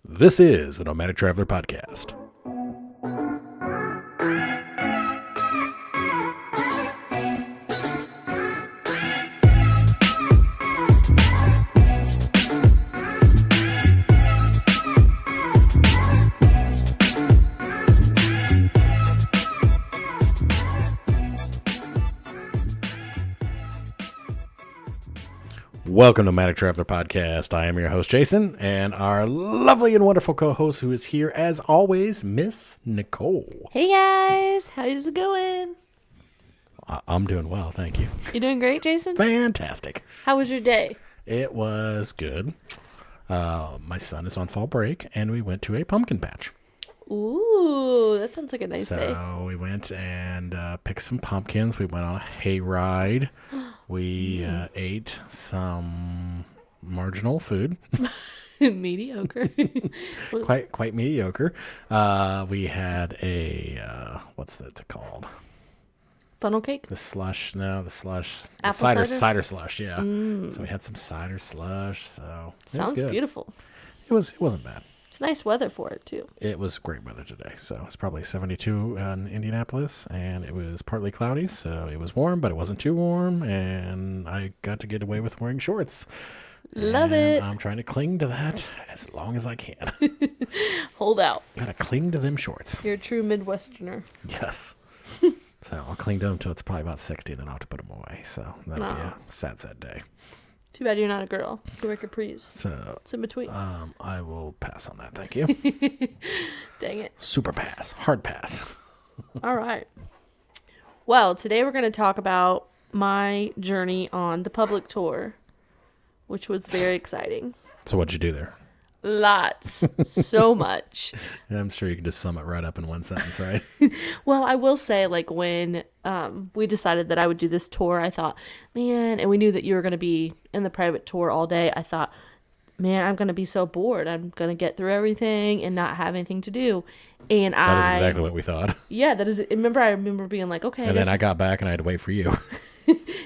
This is a Nomadic Traveler Podcast. Welcome to Nomadic Traveler Podcast. I am your host, Jason, and our lovely and wonderful co-host who is here, as always, Miss Nicole. Hey, guys. How's it going? I'm doing well, thank you. You doing great, Jason? Fantastic. How was your day? It was good. My son is on fall break, and we went to a pumpkin patch. Ooh, that sounds like a nice day. So we went and picked some pumpkins. We went on a hay ride. We ate some marginal food. Mediocre. quite mediocre. We had a what's that called? Funnel cake? The slush. No, the slush. Apple cider slush. Yeah. So we had some cider slush. So Sounds beautiful. It wasn't bad. It's nice weather for it too. It was great weather today. So it's probably 72 in Indianapolis, and it was partly cloudy, so it was warm, but it wasn't too warm, and I got to get away with wearing shorts. Love it. I'm trying to cling to that as long as I can. Hold out. Gotta cling to them shorts. You're a true Midwesterner. Yes. So I'll cling to them until it's probably about 60, then I'll have to put them away. So that'll be a sad day. Too bad you're not a girl. You wear capris. So it's in between. I will pass on that. Thank you. Dang it. Super pass. Hard pass. All right. Well, today we're going to talk about my journey on the public tour, which was very exciting. So what'd you do there? Lots. So much. Yeah, I'm sure you can just sum it right up in one sentence, right? Well, I will say, like, when we decided that I would do this tour, I thought, man, and we knew that you were going to be in the private tour all day. I thought, man, I'm going to be so bored. I'm going to get through everything and not have anything to do. And that is exactly what we thought. Yeah, that is. I remember being like, okay. And then I got back and I had to wait for you.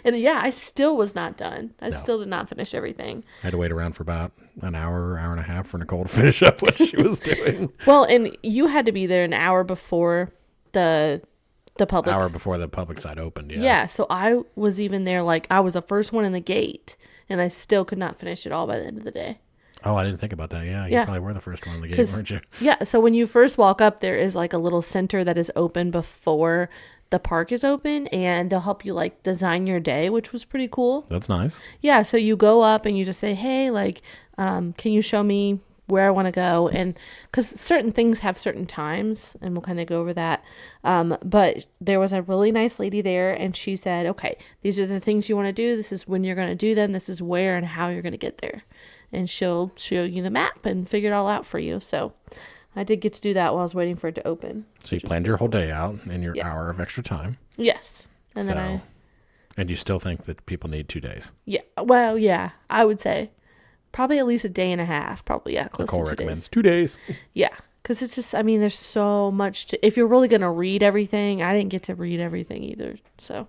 And yeah, I still was not done. I still did not finish everything. I had to wait around for about an hour and a half for Nicole to finish up what she was doing. Well, and you had to be there an hour before the public. Hour before the public side opened, yeah. Yeah, so I was even there, like, I was the first one in the gate, and I still could not finish it all by the end of the day. Oh, I didn't think about that. Yeah, you probably were the first one in the gate, weren't you? Yeah, so when you first walk up, there is, like, a little center that is open before the park is open, and they'll help you, like, design your day, which was pretty cool. That's nice. Yeah, so you go up and you just say, hey, like, can you show me where I want to go? And because certain things have certain times, and we'll kind of go over that. But there was a really nice lady there, and she said, okay, these are the things you want to do. This is when you're going to do them. This is where and how you're going to get there. And she'll show you the map and figure it all out for you. So I did get to do that while I was waiting for it to open. So you planned your whole day out in your hour of extra time. Yes. And you still think that people need 2 days? Yeah. Well, yeah, I would say probably at least a day and a half. Probably, yeah. Close Nicole to 2 recommends days. 2 days. Yeah. Because it's just, there's so much if you're really going to read everything. I didn't get to read everything either. So,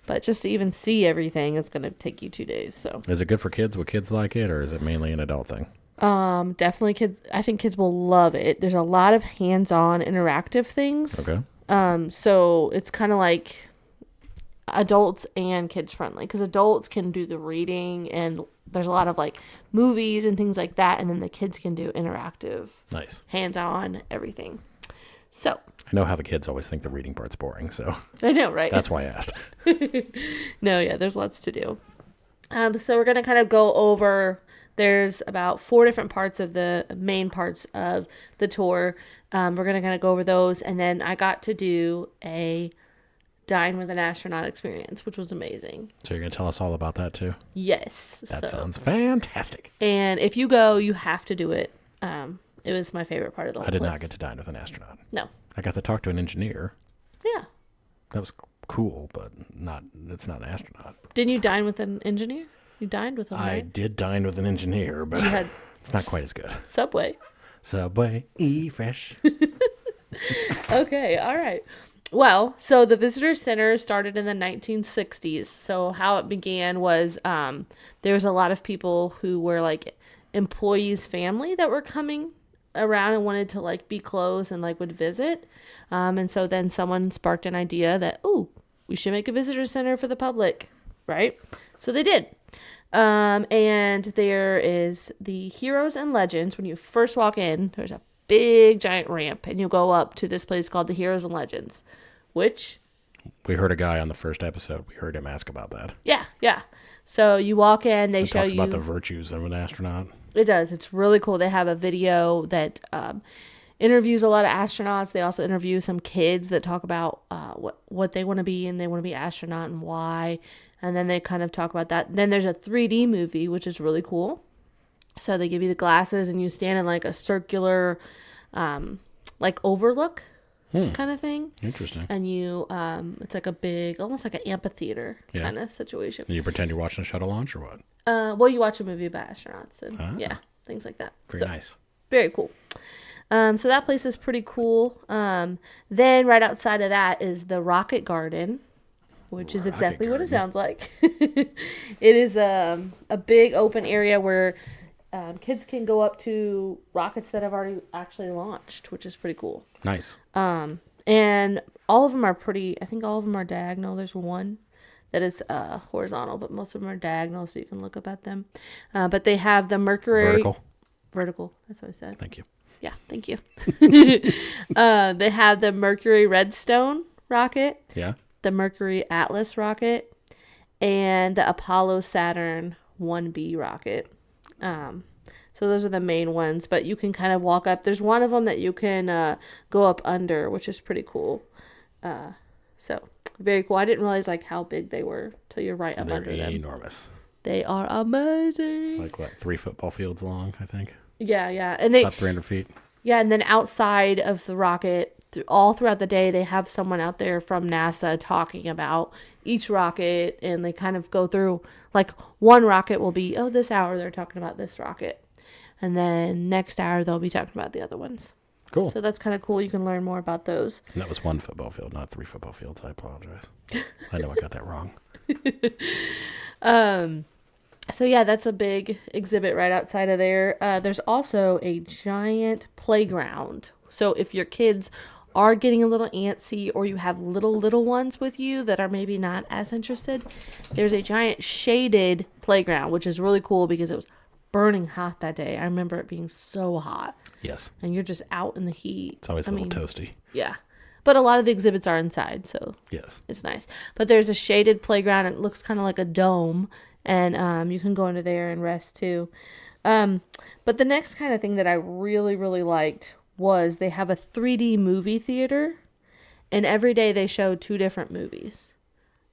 but just to even see everything is going to take you 2 days. So, is it good for kids? Would kids like it, or is it mainly an adult thing? Definitely kids. I think kids will love it. There's a lot of hands-on interactive things. Okay. So it's kind of like adults and kids friendly, because adults can do the reading, and there's a lot of, like, movies and things like that, and then the kids can do interactive, nice, hands-on everything. So I know how the kids always think the reading part's boring, so I know, right? That's why I asked. No, yeah, there's lots to do. So we're gonna kind of go over. There's about 4 different parts of the main parts of the tour. We're going to kind of go over those. And then I got to do a Dine with an Astronaut experience, which was amazing. So you're going to tell us all about that too? Yes. That sounds fantastic. And if you go, you have to do it. It was my favorite part of the whole I did list. not get to dine with an astronaut. No. I got to talk to an engineer. Yeah. That was cool, but it's not an astronaut. Didn't you dine with an engineer? You dined with him, right? I did dine with an engineer, but it's not quite as good. Subway, E-Fresh. Okay, all right. Well, so the Visitors Center started in the 1960s. So how it began was there was a lot of people who were like employees' family that were coming around and wanted to like be close and like would visit. And so then someone sparked an idea that, oh, we should make a visitor center for the public, right? So they did. And there is the Heroes and Legends. When you first walk in, there's a big giant ramp and you go up to this place called the Heroes and Legends, which we heard a guy on the first episode. We heard him ask about that. Yeah. So you walk in, they show you. It talks about the virtues of an astronaut. It does. It's really cool. They have a video that interviews a lot of astronauts. They also interview some kids that talk about what they want to be, and they want to be astronaut and why. And then they kind of talk about that. Then there's a 3D movie, which is really cool. So they give you the glasses and you stand in like a circular, like overlook kind of thing. Interesting. And you, it's like a big, almost like an amphitheater kind of situation. And you pretend you're watching a shuttle launch or what? Well, you watch a movie about astronauts and things like that. Very nice. Very cool. So that place is pretty cool. Then right outside of that is the Rocket Garden, which is exactly what it sounds like. It is a big open area where kids can go up to rockets that have already actually launched, which is pretty cool. Nice. And all of them are I think all of them are diagonal. There's one that is horizontal, but most of them are diagonal, so you can look up at them. But they have the Mercury... Vertical. That's what I said. Thank you. Yeah, thank you. They have the Mercury Redstone rocket. Yeah. The Mercury Atlas rocket. And the Apollo Saturn 1B rocket. So those are the main ones, but you can kind of walk up. There's one of them that you can go up under, which is pretty cool. So very cool. I didn't realize like how big they were till you're right up under them. They're enormous. They are amazing. Like what, 3 football fields long, I think? Yeah. And they about 300 feet. Yeah, and then outside of the rocket, all throughout the day, they have someone out there from NASA talking about each rocket, and they kind of go through, like, one rocket will be, this hour they're talking about this rocket. And then next hour, they'll be talking about the other ones. Cool. So that's kind of cool. You can learn more about those. And that was 1 football field, not 3 football fields. I apologize. I know I got that wrong. So yeah, that's a big exhibit right outside of there. There's also a giant playground. So if your kids are getting a little antsy or you have little ones with you that are maybe not as interested, there's a giant shaded playground, which is really cool because it was burning hot that day. I remember it being so hot. Yes. And you're just out in the heat. It's always a little toasty. Yeah. But a lot of the exhibits are inside, so yes, it's nice. But there's a shaded playground. It looks kind of like a dome, and you can go into there and rest too. But the next kind of thing that I really, really liked was they have a 3D movie theater, and every day they show 2 different movies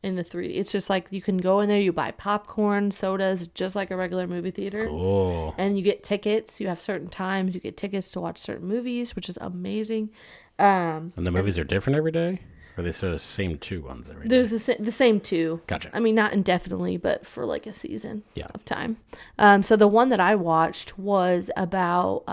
in the 3D. It's just like you can go in there, you buy popcorn, sodas, just like a regular movie theater. Cool. And you get tickets. You have certain times. You get tickets to watch certain movies, which is amazing. And the movies are different every day? Or are they sort of the same 2 ones every day? There's the same 2. Gotcha. I mean, not indefinitely, but for like a season of time. So the one that I watched was about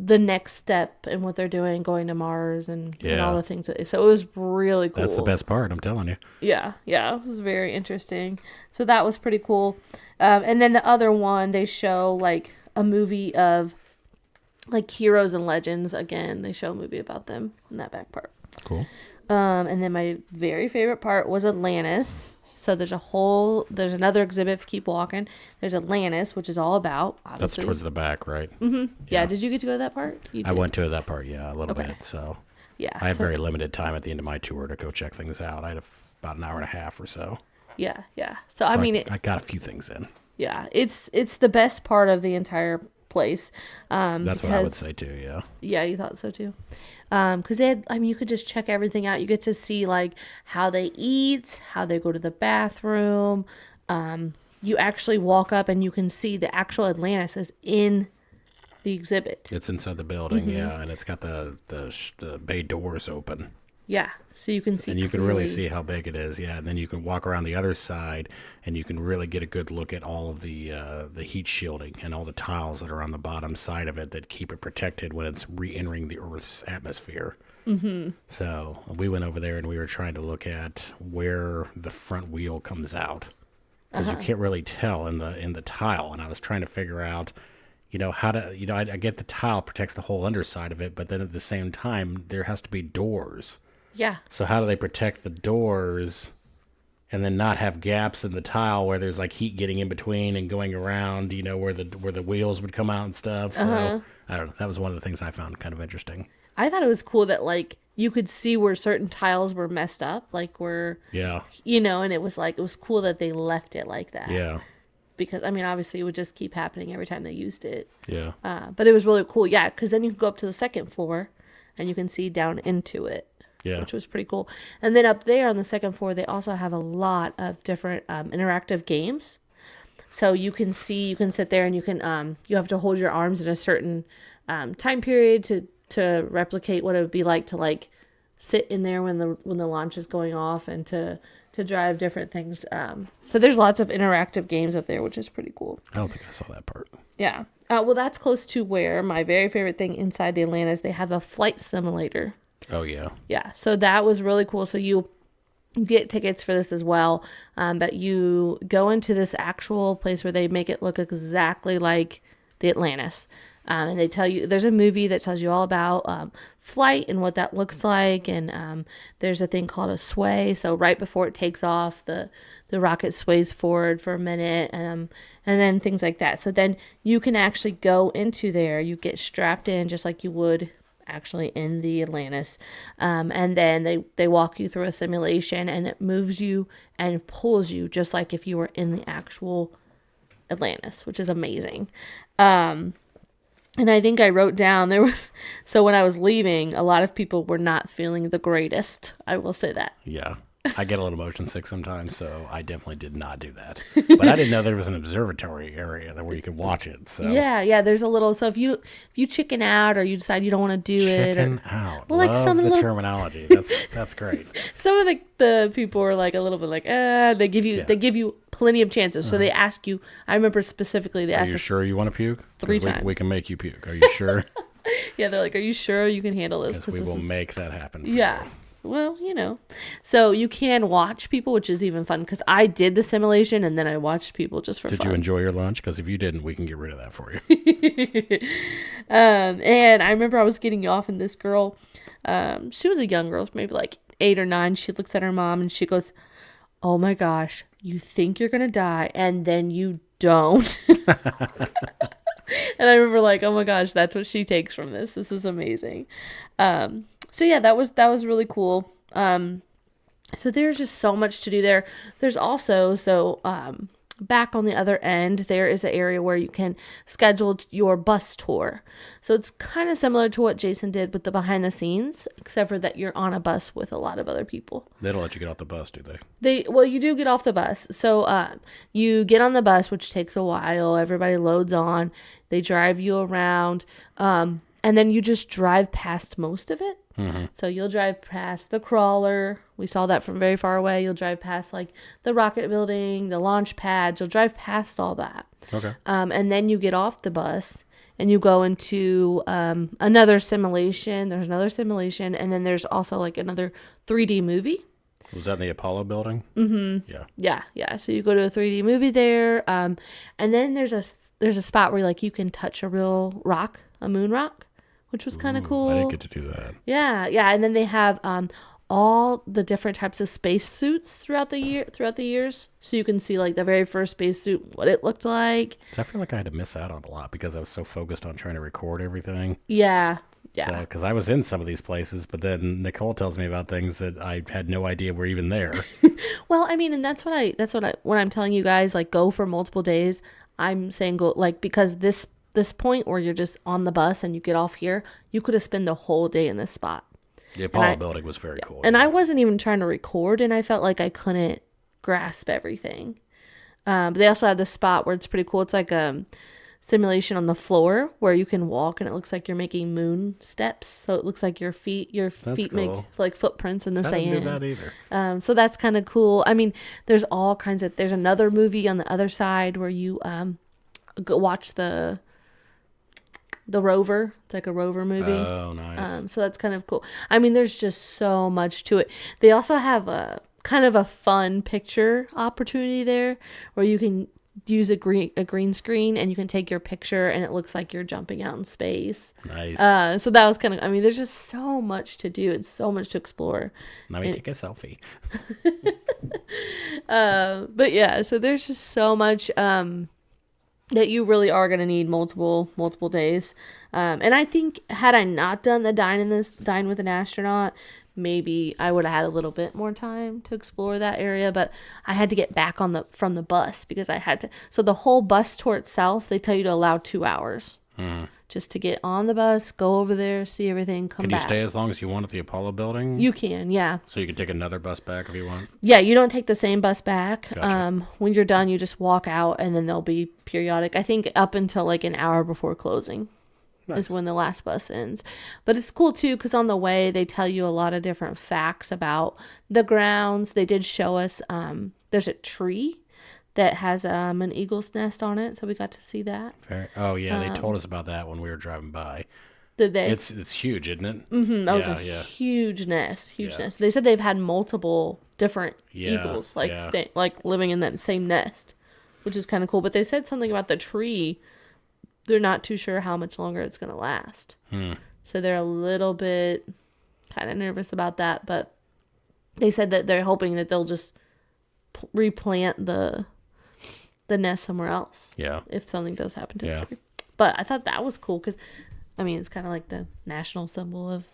the next step in what they're doing, going to Mars and all the things. So it was really cool. That's the best part, I'm telling you. Yeah. It was very interesting. So that was pretty cool. And then the other one, they show like a movie of like Heroes and Legends. Again, they show a movie about them in that back part. Cool. And then my very favorite part was Atlantis. So there's another exhibit if you keep walking. There's Atlantis, which is all about, obviously. That's towards the back, right? Mm-hmm. Yeah. Did you get to go to that part? I went to that part, a little bit. So yeah, I had very limited time at the end of my tour to go check things out. I had about an hour and a half or so. Yeah. So I mean, I got a few things in. Yeah, it's the best part of the entire place. That's what I would say too. Yeah. Yeah, you thought so too. Because you could just check everything out. You get to see like how they eat, how they go to the bathroom. You actually walk up and you can see the actual Atlantis is in the exhibit. It's inside the building, and it's got the bay doors open. Yeah, so you can see. And you can really see how big it is, and then you can walk around the other side, and you can really get a good look at all of the heat shielding and all the tiles that are on the bottom side of it that keep it protected when it's re-entering the Earth's atmosphere. Mm-hmm. So we went over there and we were trying to look at where the front wheel comes out, because you can't really tell in the tile. And I was trying to figure out, I get the tile protects the whole underside of it, but then at the same time, there has to be doors. Yeah. So how do they protect the doors and then not have gaps in the tile where there's like heat getting in between and going around, where the wheels would come out and stuff. So I don't know. That was one of the things I found kind of interesting. I thought it was cool that like you could see where certain tiles were messed up, like where, Yeah. and it was cool that they left it like that. Yeah. Because, I mean, obviously it would just keep happening every time they used it. Yeah. But it was really cool. Yeah. Because then you can go up to the second floor and you can see down into it. Yeah. Which was pretty cool. And then up there on the second floor, they also have a lot of different interactive games. So you can sit there and you can, you have to hold your arms in a certain time period to replicate what it would be like to like sit in there when the launch is going off and to drive different things. So there's lots of interactive games up there, which is pretty cool. I don't think I saw that part. Yeah. Well, that's close to where my very favorite thing inside the Atlanta is they have a flight simulator. Oh, yeah. Yeah. So that was really cool. So you get tickets for this as well. But you go into this actual place where they make it look exactly like the Atlantis. And they tell you, there's a movie that tells you all about flight and what that looks like. And there's a thing called a sway. So right before it takes off, the rocket sways forward for a minute. And then things like that. So then you can actually go into there. You get strapped in just like you would actually in the Atlantis. And then they walk you through a simulation and it moves you and pulls you just like if you were in the actual Atlantis, which is amazing. And I think I wrote down so when I was leaving, a lot of people were not feeling the greatest. I will say that. Yeah. I get a little motion sick sometimes, so I definitely did not do that. But I didn't know there was an observatory area where you could watch it. So yeah, there's a little. So if you chicken out or you decide you don't want to do chicken out, well, love like some the of the terminology. That's great. Some of the people were like a little bit like, they give you plenty of chances. So they ask you. I remember specifically they asked. Are you sure you want to puke? 3 times. We can make you puke. Are you sure? Yeah, they're like, are you sure you can handle this? Because we will make that happen. For yeah. You. Well, so you can watch people, which is even fun because I did the simulation and then I watched people just for fun. Did you enjoy your lunch? Because if you didn't, we can get rid of that for you. And I remember I was getting off and this girl, she was a young girl, maybe like 8 or 9. She looks at her mom and she goes, "Oh my gosh, you think you're going to die and then you don't." And I remember like, oh my gosh, that's what she takes from this. This is amazing. So yeah, that was really cool. So there's just so much to do there. There's also, back on the other end, there is an area where you can schedule your bus tour. So it's kind of similar to what Jason did with the behind the scenes, except for that you're on a bus with a lot of other people. They don't let you get off the bus, do they? Well, you do get off the bus. So you get on the bus, which takes a while. Everybody loads on. They drive you around. And then you just drive past most of it. Mm-hmm. So you'll drive past the crawler. We saw that from very far away. You'll drive past like the rocket building, the launch pads. You'll drive past all that. Okay. And then you get off the bus and you go into another simulation. There's another simulation. And then there's also like another 3D movie. Was that in the Apollo building? Mm-hmm. Yeah. Yeah. So you go to a 3D movie there. And then there's a spot where like you can touch a real rock, a moon rock, which was kind of cool. I didn't get to do that. Yeah. And then they have all the different types of space suits throughout the years, so you can see like the very first space suit, what it looked like. So I feel like I had to miss out on a lot because I was so focused on trying to record everything. Yeah. Because I was in some of these places, but then Nicole tells me about things that I had no idea were even there. Well, I mean, and that's what when I'm telling you guys, like, go for multiple days. I'm saying go, like, because this point where you're just on the bus and you get off here, you could have spent the whole day in this spot. The Apollo building was very cool. And I wasn't even trying to record, and I felt like I couldn't grasp everything. But they also have this spot where it's pretty cool. It's like a simulation on the floor where you can walk, and it looks like you're making moon steps. So it looks like your feet cool. make like footprints in the sand. I didn't do that either. So that's kind of cool. I mean, there's all kinds of. There's another movie on the other side where you go watch the rover. It's like a rover movie. Oh, nice. So that's kind of cool. I mean, there's just so much to it. They also have a kind of a fun picture opportunity there where you can use a green screen, and you can take your picture, and it looks like you're jumping out in space. Nice. So that was kind of, I mean, there's just so much to do and so much to explore. Let me take a selfie. But yeah, so there's just so much that you really are going to need multiple days. And I think had I not done the Dine with an Astronaut, maybe I would have had a little bit more time to explore that area, but I had to get back from the bus because I had to. So the whole bus tour itself, they tell you to allow 2 hours just to get on the bus, go over there, see everything, come back. Can you stay as long as you want at the Apollo building? You can, yeah. So you can take another bus back if you want? Yeah, you don't take the same bus back. Gotcha. When you're done, you just walk out, and then there'll be periodic, I think up until like an hour before closing. Nice. Is when the last bus ends. But it's cool too because on the way they tell you a lot of different facts about the grounds. They did show us there's a tree that has an eagle's nest on it, so we got to see that. Oh yeah, they told us about that when we were driving by. Did they? It's huge, isn't it? Mm-hmm. That was a huge nest. Nest. They said they've had multiple different eagles like living in that same nest, which is kind of cool. But they said something about the tree. They're not too sure how much longer it's going to last. So they're a little bit kind of nervous about that. But they said that they're hoping that they'll just replant the nest somewhere else. Yeah. If something does happen to the tree. But I thought that was cool because, I mean, it's kind of like the national symbol of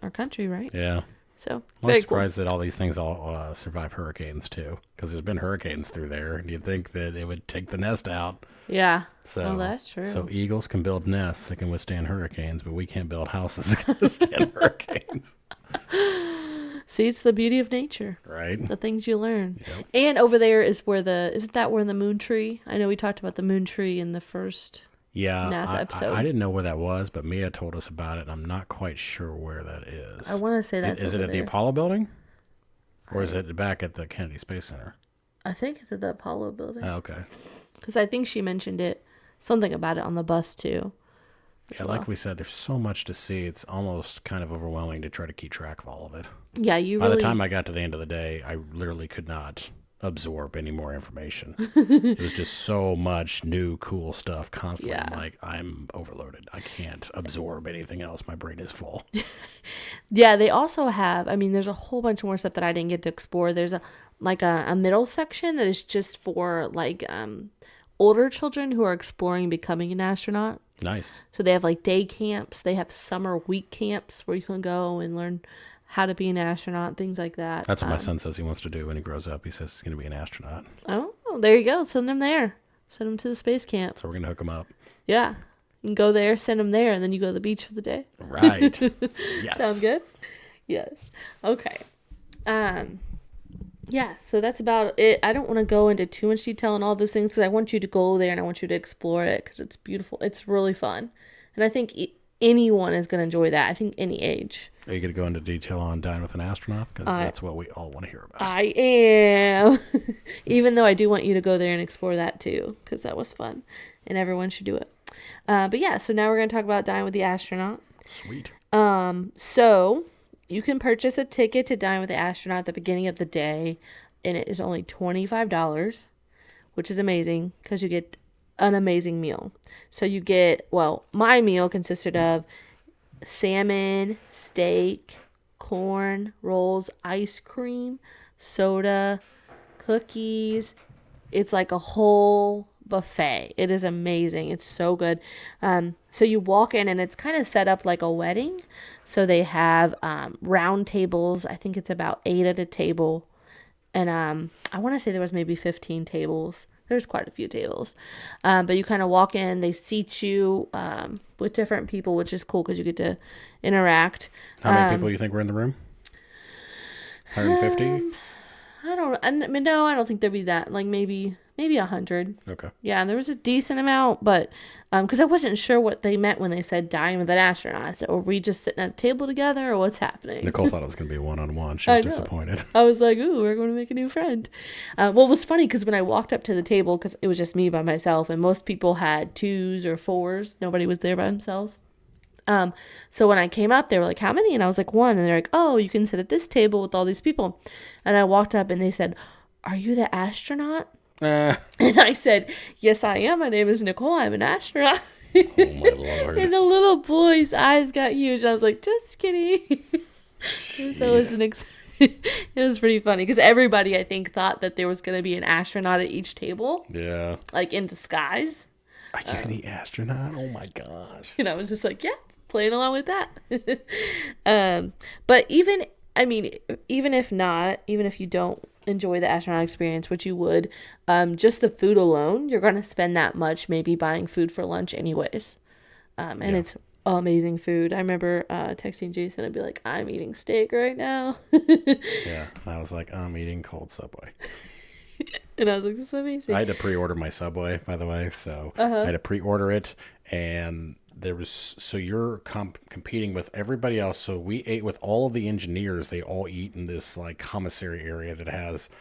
our country, right? Yeah. So, I'm surprised that all these things all survive hurricanes, too. Because there's been hurricanes through there. And you'd think that it would take the nest out. Yeah. So that's true. So eagles can build nests that can withstand hurricanes, but we can't build houses that can withstand hurricanes. See, it's the beauty of nature. Right. The things you learn. Yep. And over there is where isn't that where the moon tree? I know we talked about the moon tree in the first NASA episode. I didn't know where that was, but Mia told us about it, and I'm not quite sure where that is. I want to say that's Is it at the Apollo building? Or is it back at the Kennedy Space Center? I think it's at the Apollo building. Oh, okay. Because I think she mentioned something about it on the bus, too. Yeah, like we said, there's so much to see. It's almost kind of overwhelming to try to keep track of all of it. Yeah, By the time I got to the end of the day, I literally could not absorb any more information. It was just so much new, cool stuff constantly. Yeah. I'm like, I'm overloaded. I can't absorb anything else. My brain is full. Yeah, they also have, I mean, there's a whole bunch more stuff that I didn't get to explore. There's a middle section that is just for like older children who are exploring becoming an astronaut. Nice. So they have like day camps. They have summer week camps where you can go and learn how to be an astronaut, things like that. That's what my son says he wants to do when he grows up. He says he's going to be an astronaut. Oh, there you go. Send him there. Send him to the space camp. So we're going to hook him up. Yeah. You can go there, send him there, and then you go to the beach for the day. Right. Yes. Sound good? Yes. Okay. Yeah, so that's about it. I don't want to go into too much detail on all those things because I want you to go there and I want you to explore it because it's beautiful. It's really fun. And I think anyone is going to enjoy that. I think any age. Are you going to go into detail on Dine with an Astronaut? Because that's what we all want to hear about. I am. Even though I do want you to go there and explore that too because that was fun. And everyone should do it. But yeah, so now we're going to talk about Dine with the Astronaut. Sweet. So you can purchase a ticket to Dine with the Astronaut at the beginning of the day, and it is only $25, which is amazing because you get an amazing meal. So you get, my meal consisted of salmon, steak, corn, rolls, ice cream, soda, cookies. It's like a whole buffet. It is amazing. It's so good. So you walk in and it's kind of set up like a wedding. So they have round tables. I think it's about 8 at a table. And I want to say there was maybe 15 tables. There's quite a few tables. But you kind of walk in. They seat you with different people, which is cool because you get to interact. How many people you think were in the room? 150? I don't think there'd be that. Like maybe 100. Okay. Yeah, there was a decent amount, but because I wasn't sure what they meant when they said Dine with an Astronaut. So are we just sitting at a table together or what's happening? Nicole thought it was going to be a one-on-one. She was disappointed. I was like, ooh, we're going to make a new friend. Well, it was funny because when I walked up to the table, because it was just me by myself, and most people had 2s or 4s. Nobody was there by themselves. So when I came up, they were like, how many? And I was like, 1. And they're like, oh, you can sit at this table with all these people. And I walked up and they said, are you the astronaut? And I said, yes, I am. My name is Nicole. I'm an astronaut. Oh my Lord. And the little boy's eyes got huge. I was like, just kidding. So it was pretty funny because everybody, I think, thought that there was going to be an astronaut at each table. Yeah. Like in disguise. Are you the astronaut? Oh my gosh. And I was just like, yeah, playing along with that. But even if you don't enjoy the astronaut experience, which you would, just the food alone, you're going to spend that much maybe buying food for lunch anyways. It's amazing food. I remember texting Jason and be like, I'm eating steak right now. Yeah. And I was like, I'm eating cold Subway. And I was like, this is amazing. I had to pre-order my Subway, by the way. So I had to pre-order it. And you're competing with everybody else. So we ate with all of the engineers. They all eat in this like commissary area that has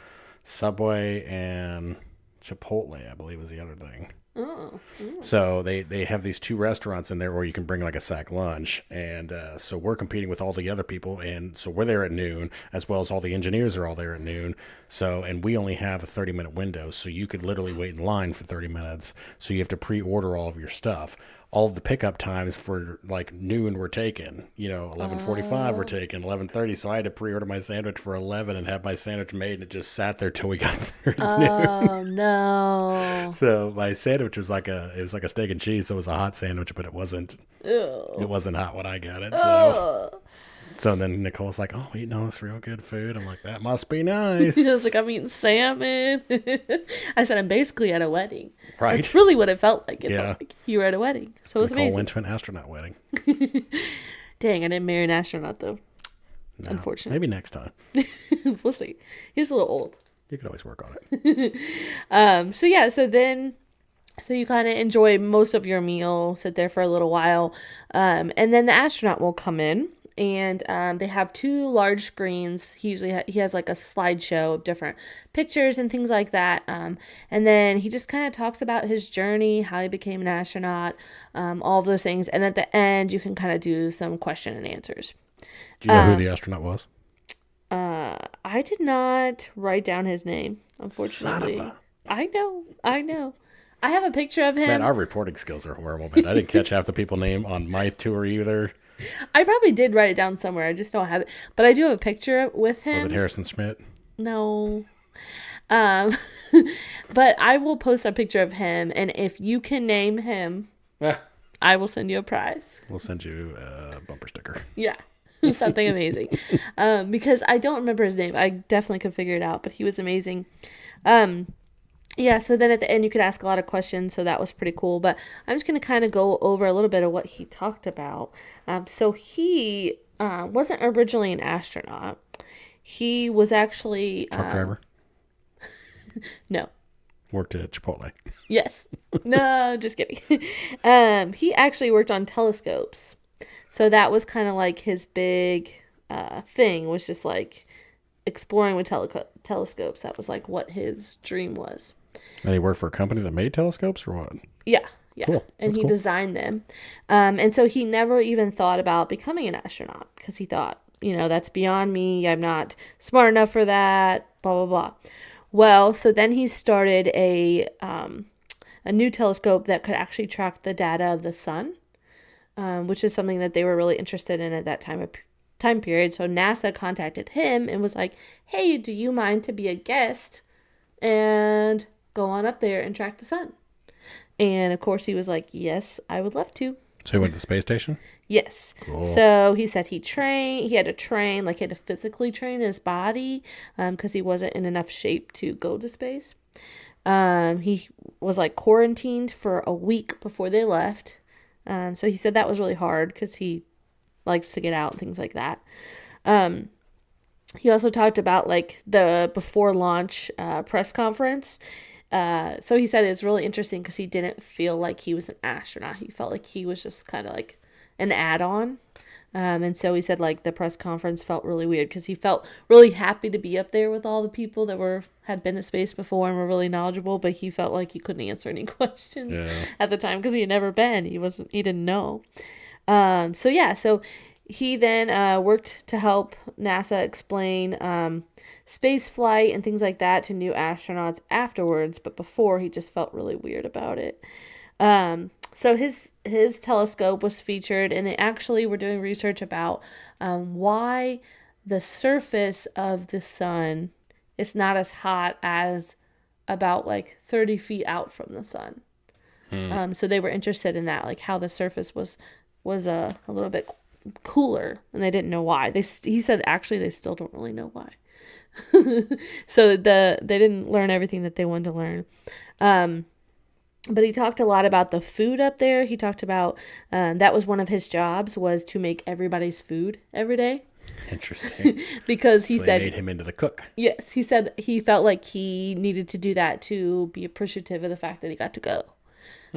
Subway and Chipotle, I believe is the other thing. Oh. So they have these 2 restaurants in there where you can bring like a sack lunch. And so we're competing with all the other people. And so we're there at noon, as well as all the engineers are all there at noon. So, and we only have a 30-minute window. So you could literally wait in line for 30 minutes. So you have to pre-order all of your stuff. All of the pickup times for like noon were taken, 11:45 were taken, 11:30. So I had to pre-order my sandwich for 11 and have my sandwich made, and it just sat there till we got there. Oh no! So my sandwich was like a steak and cheese. So it was a hot sandwich, but it wasn't. Ew. It wasn't hot when I got it. So then Nicole's like, "Oh, eating all this real good food." I'm like, "That must be nice." I was like, "I'm eating salmon." I said, "I'm basically at a wedding." Right. That's really what it felt like. It Yeah. felt like you were at a wedding. So it was Nicole amazing. went to an astronaut wedding. Dang, I didn't marry an astronaut though. No, unfortunately. maybe next time. We'll see. He's a little old. You could always work on it. So you kind of enjoy most of your meal, sit there for a little while, and then the astronaut will come in, and they have 2 large screens. He usually he has like a slideshow of different pictures and things like that, and then he just kind of talks about his journey, how he became an astronaut, all of those things, and at the end you can kind of do some question and answers. Do you know who the astronaut was? I did not write down his name, unfortunately. Son of a... I know. I have a picture of him. Man, our reporting skills are horrible, man. I didn't catch half the people's name on my tour either. I probably did write it down somewhere. I just don't have it. But I do have a picture with him. Was it Harrison Schmitt? No. But I will post a picture of him, and if you can name him, I will send you a prize. We'll send you a bumper sticker. Yeah. Something amazing. Because I don't remember his name. I definitely could figure it out, but he was amazing. Yeah, so then at the end you could ask a lot of questions, so that was pretty cool. But I'm just going to kind of go over a little bit of what he talked about. So he wasn't originally an astronaut. He was actually... Truck driver? No. Worked at Chipotle. Yes. No, just kidding. He actually worked on telescopes. So that was kind of like his big thing, was just like exploring with telescopes. That was like what his dream was. And he worked for a company that made telescopes or what? Yeah. Cool. And That's he cool. designed them. And so he never even thought about becoming an astronaut because he thought, that's beyond me. I'm not smart enough for that, blah, blah, blah. Well, so then he started a new telescope that could actually track the data of the sun. Which is something that they were really interested in at that time period. So NASA contacted him and was like, hey, do you mind to be a guest and go on up there and track the sun? And of course he was like, yes, I would love to. So he went to the space station? Yes. Cool. So he said he had to train, like he had to physically train his body because he wasn't in enough shape to go to space. He was like quarantined for a week before they left. So he said that was really hard because he likes to get out and things like that. He also talked about like the before launch press conference. So he said it's really interesting because he didn't feel like he was an astronaut. He felt like he was just kind of like an add-on. And so he said like the press conference felt really weird because he felt really happy to be up there with all the people that had been to space before and were really knowledgeable, but he felt like he couldn't answer any questions at the time because he had never been. He didn't know. So He then worked to help NASA explain space flight and things like that to new astronauts afterwards, but before he just felt really weird about it. So his telescope was featured, and they actually were doing research about why the surface of the sun is not as hot as about like 30 feet out from the sun. So they were interested in that, like how the surface was a little bit cooler, and they didn't know why. He said actually they still don't really know why. So they didn't learn everything that they wanted to learn. But he talked a lot about the food up there. He talked about that was one of his jobs, was to make everybody's food every day. Interesting. Because he said they made him into the cook. Yes, he said he felt like he needed to do that to be appreciative of the fact that he got to go.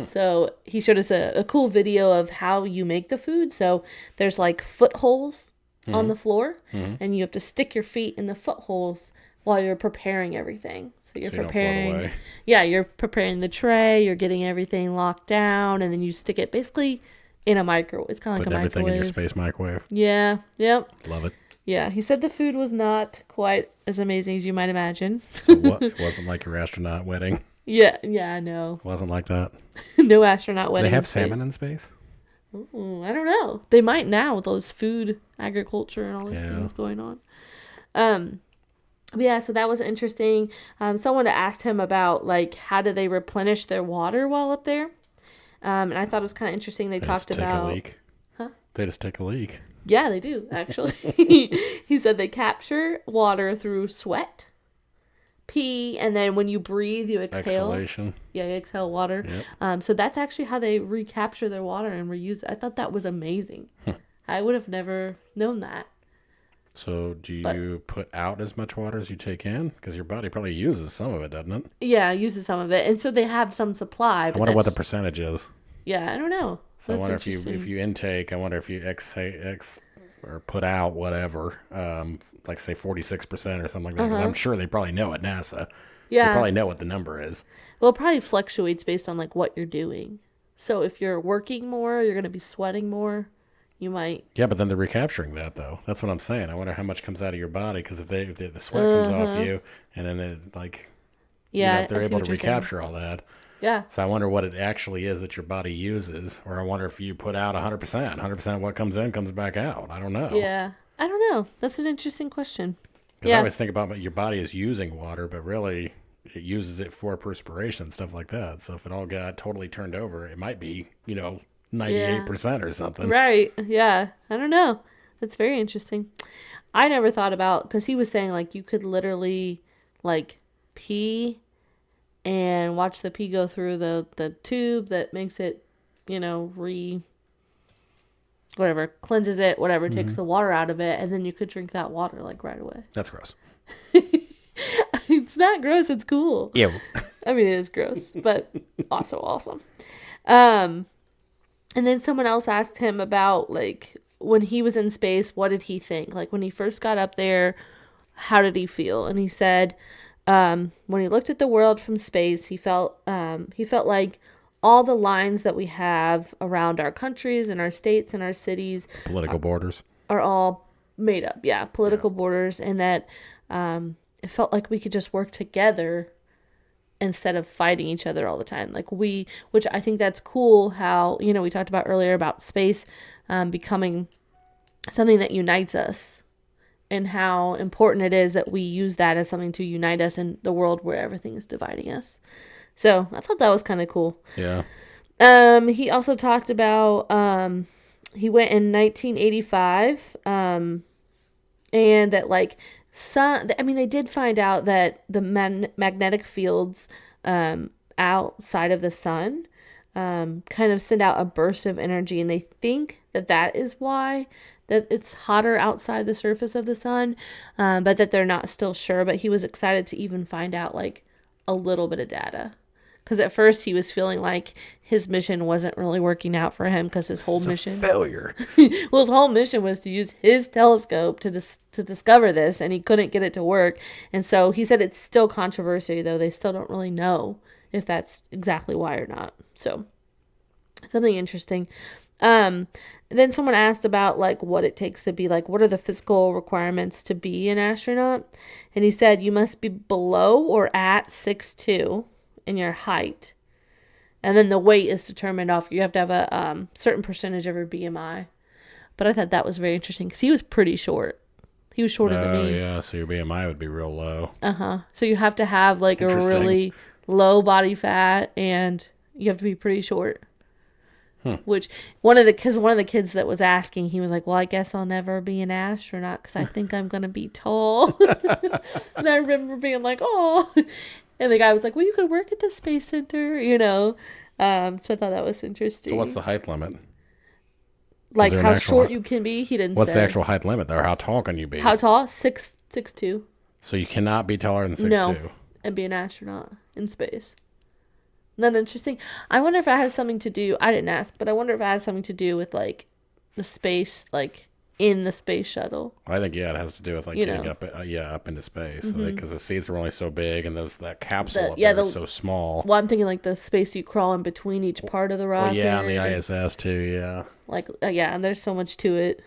So he showed us a cool video of how you make the food. So there's like footholes on the floor, and you have to stick your feet in the footholes while you're preparing everything. So you're preparing, don't float away. Yeah, you're preparing the tray, you're getting everything locked down, and then you stick it basically in a microwave. It's kind of like a microwave. Everything in your space microwave. Yeah, yep. Love it. Yeah, he said the food was not quite as amazing as you might imagine. So what? It wasn't like your astronaut wedding. Yeah, I know. Wasn't like that. No astronaut wedding. Do they have salmon in space? Ooh, I don't know. They might now with those food agriculture and all these things going on. Yeah, so that was interesting. Someone asked him about like how do they replenish their water while up there, and I thought it was kind of interesting. They talked about. Take a leak. Huh? They just take a leak. Yeah, they do actually. He said they capture water through sweat, pee, and then when you breathe, you exhale. Exhalation. Yeah, you exhale water. Yep. So that's actually how they recapture their water and reuse it. I thought that was amazing. I would have never known that. So do you put out as much water as you take in? Because your body probably uses some of it, doesn't it? Yeah, it uses some of it. And so they have some supply. I wonder what the percentage is. Yeah, I don't know. So I wonder if you intake, I wonder if you or put out whatever, like say 46% or something like that. Because I'm sure they probably know at NASA. Yeah. They probably know what the number is. Well, it probably fluctuates based on like what you're doing. So if you're working more, you're going to be sweating more. You might. Yeah, but then they're recapturing that, though. That's what I'm saying. I wonder how much comes out of your body, because if the sweat comes off you, and then if they're able to recapture all that. Yeah. So I wonder what it actually is that your body uses, or I wonder if you put out 100%. 100% of what comes in comes back out. I don't know. Yeah, I don't know. That's an interesting question. Because I always think about your body is using water, but really it uses it for perspiration and stuff like that. So if it all got totally turned over, it might be, 98% or something. Right. Yeah. I don't know. That's very interesting. I never thought about, because he was saying like you could literally like pee and watch the pee go through the tube that makes it, cleanses it, whatever, takes the water out of it, and then you could drink that water like right away. That's gross. It's not gross. It's cool. Yeah. I mean, it is gross, but also awesome. And then someone else asked him about, like, when he was in space, what did he think? Like, when he first got up there, how did he feel? And he said, when he looked at the world from space, he felt like all the lines that we have around our countries and our states and our cities. Political borders. Are all made up. Yeah, political borders. And that it felt like we could just work together instead of fighting each other all the time. Which I think that's cool how, we talked about earlier about space becoming something that unites us, and how important it is that we use that as something to unite us in the world where everything is dividing us. So I thought that was kind of cool. Yeah. He also talked about, he went in 1985, and that they did find out that the magnetic fields outside of the sun kind of send out a burst of energy, and they think that is why that it's hotter outside the surface of the sun, but that they're not still sure. But he was excited to even find out like a little bit of data, because at first he was feeling like his mission wasn't really working out for him, because his whole mission failure. Well, his whole mission was to use his telescope to discover this, and he couldn't get it to work. And so he said it's still controversy, though. They still don't really know if that's exactly why or not. So something interesting. then someone asked about like what it takes to be like, what are the physical requirements to be an astronaut? And he said you must be below or at 6'2" in your height. And then the weight is determined off. You have to have a certain percentage of your BMI. But I thought that was very interesting because he was pretty short. He was shorter than me. Oh, yeah. So your BMI would be real low. So you have to have like a really low body fat and you have to be pretty short. Which one of the kids that was asking, he was like, well, I guess I'll never be an astronaut because I think I'm going to be tall. And I remember being like, oh. And the guy was like, well, you could work at the Space Center, you know. So I thought that was interesting. So what's the height limit? Like how short you can be? He didn't say. What's the actual height limit there? How tall can you be? How tall? 6'2". So you cannot be taller than 6'2". No, and be an astronaut in space. Isn't that interesting? I wonder if it has something to do, I didn't ask, but I wonder if it has something to do with like the space, like in the space shuttle. I think, yeah, it has to do with like getting up into space. Because the seats are only so big and that capsule up there is so small. Well, I'm thinking like the space you crawl in between each part of the rocket. Well, yeah, and the ISS too, yeah. Like, and there's so much to it.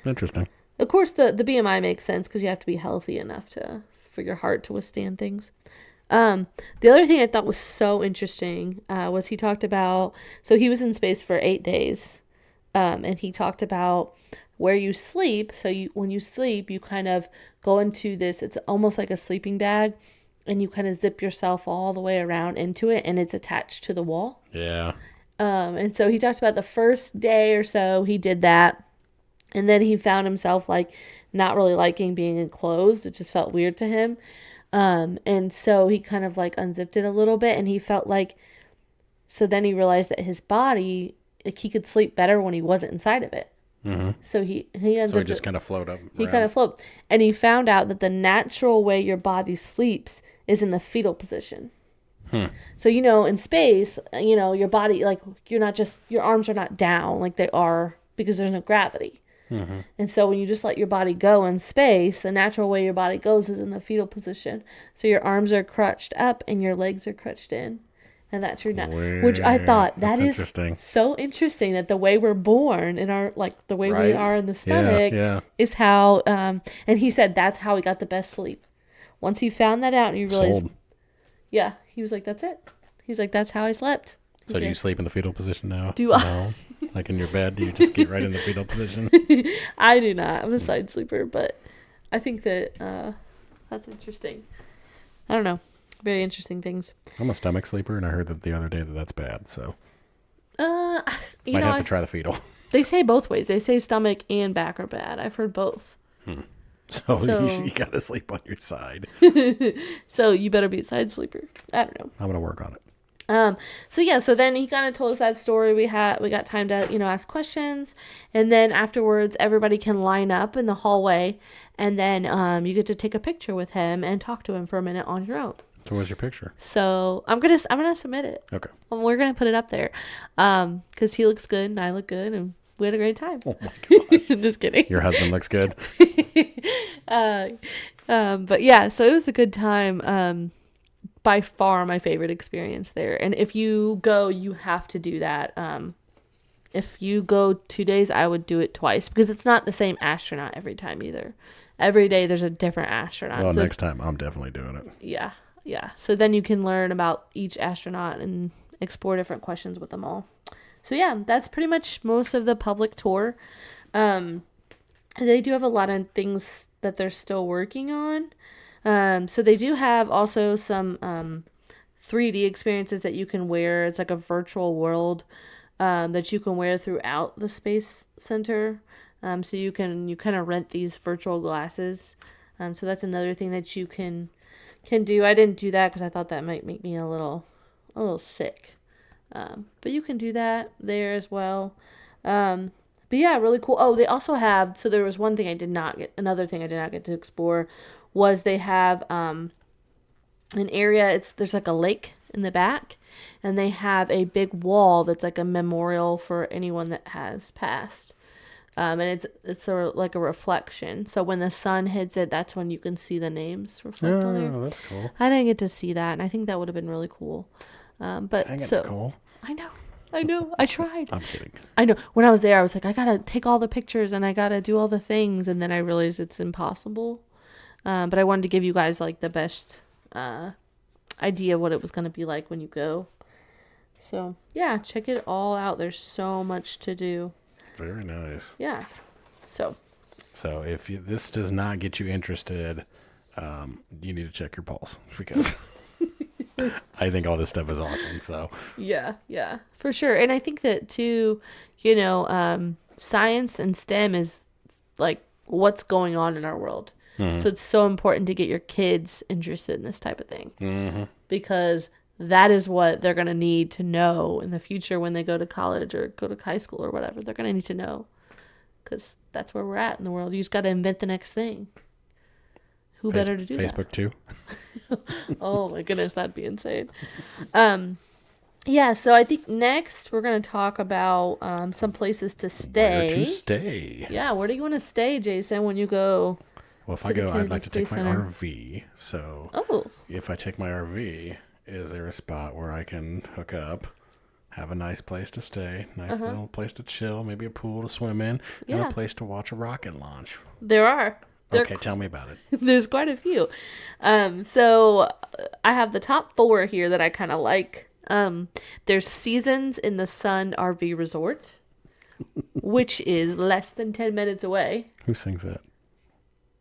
Interesting. Of course, the BMI makes sense because you have to be healthy enough for your heart to withstand things. The other thing I thought was so interesting was he talked about, so he was in space for 8 days, and he talked about where you sleep. So when you sleep, you kind of go into this, it's almost like a sleeping bag, and you kind of zip yourself all the way around into it, and it's attached to the wall. Yeah. And so he talked about the first day or so he did that, and then he found himself like not really liking being enclosed. It just felt weird to him. And so he kind of like unzipped it a little bit, and he felt like, so then he realized that his body, like he could sleep better when he wasn't inside of it. Mm-hmm. So he unzipped So he just kind of float up. He kind of float. And he found out that the natural way your body sleeps is in the fetal position. So, in space, your body, like your arms are not down like they are because there's no gravity. Mm-hmm. And so when you just let your body go in space, the natural way your body goes is in the fetal position. So your arms are crutched up and your legs are crutched in. And that's your neck. Which I thought that is so interesting that the way we're born in our, like the way we are in the stomach is how, and he said that's how he got the best sleep. Once he found that out and he realized, he was like, that's it. He's like, that's how I slept. So do you sleep in the fetal position now? Do I? No. Like in your bed, do you just get right in the fetal position? I do not. I'm a side sleeper, but I think that that's interesting. I don't know. Very interesting things. I'm a stomach sleeper, and I heard that the other day that's bad, so. Might have to try the fetal. They say both ways. They say stomach and back are bad. I've heard both. So you got to sleep on your side. So you better be a side sleeper. I don't know. I'm going to work on it. So then he kind of told us that story. We got time to, ask questions. And then afterwards, everybody can line up in the hallway. And then you get to take a picture with him and talk to him for a minute on your own. So where's your picture? So I'm gonna submit it. Okay. We're gonna put it up there, because he looks good and I look good and we had a great time. Oh my gosh! Just kidding. Your husband looks good. But yeah, so it was a good time. By far my favorite experience there. And if you go, you have to do that. If you go 2 days, I would do it twice because it's not the same astronaut every time either. Every day there's a different astronaut. Well, next time I'm definitely doing it. Yeah. So then you can learn about each astronaut and explore different questions with them all. So yeah, that's pretty much most of the public tour. They do have a lot of things that they're still working on. So they do have also some 3D experiences that you can wear. It's like a virtual world that you can wear throughout the Space Center. So you kind of rent these virtual glasses. So that's another thing that you can do. I didn't do that because I thought that might make me a little sick. But you can do that there as well. But yeah, really cool. Oh, they also have, so there was another thing I did not get to explore was they have an area, there's like a lake in the back, and they have a big wall that's like a memorial for anyone that has passed. And it's sort of like a reflection. So when the sun hits it, that's when you can see the names reflect on there. Oh, that's cool. I didn't get to see that, and I think that would have been really cool. But Nicole. I know. I know. I tried. I'm kidding. I know. When I was there, I was like, I gotta take all the pictures and I gotta do all the things, and then I realized it's impossible. But I wanted to give you guys like the best idea of what it was gonna be like when you go. So yeah, check it all out. There's so much to do. Very nice. Yeah. So if this does not get you interested, you need to check your pulse, because I think all this stuff is awesome. So yeah, for sure. And I think that too, science and STEM is like what's going on in our world. Mm-hmm. So it's so important to get your kids interested in this type of thing, mm-hmm. because that is what they're going to need to know in the future when they go to college or go to high school or whatever. They're going to need to know, because that's where we're at in the world. You just got to invent the next thing. Who better to do Facebook that? Facebook too. Oh my goodness, that'd be insane. Yeah, so I think next we're going to talk about some places to stay. Where to stay. Yeah, where do you want to stay, Jason, when you go? Well, if I go, I'd like to take my Center? RV. So if I take my RV, is there a spot where I can hook up, have a nice place to stay, nice little place to chill, maybe a pool to swim in, and a place to watch a rocket launch? There are. Okay, tell me about it. There's quite a few. So I have the top 4 here that I kind of like. There's Seasons in the Sun RV Resort, which is less than 10 minutes away. Who sings that?